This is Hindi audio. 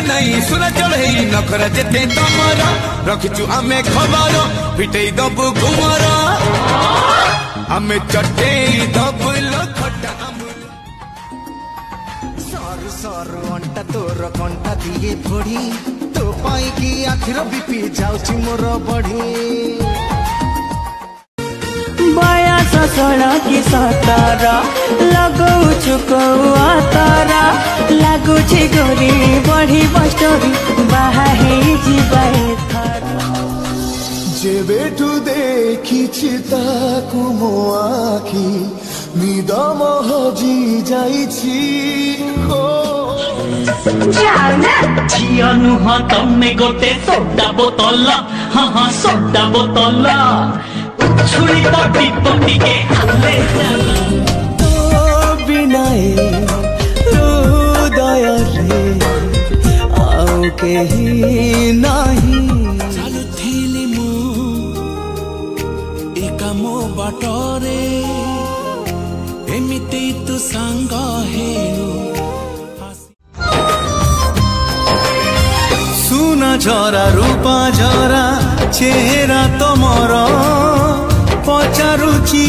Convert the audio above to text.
नहीं सुना चढ़े नखरा जेते तमर रखिचु आमे खबर पिटई दबु घुमर आमे चटेई दबु लखटा सर सर अंटा तोर कंटा दिए फोड़ी तो पाई की आखिर बीपी जाउची मोर बढ़ी बयस 16 कि 17 लगौछु कौआ तारा लागुछि गोरी बढ़ी बस्टोरी बाहा हे जीवाए थारा जेबेठु देखिछि ताकु मो आखि निदम हजी जाइछि हो झियो नुह तमे गोटे सोडा बोतल हाँ हाँ सोडा बोतल छुरी तो टिपटी के हाले तो बिनाए हृदय रे आउ केही नाही चालुथिली मु एका मो बाटरे एमिति तू सांग हेनु सुना झरा रूपा झरा चेहरा तमर पचारुची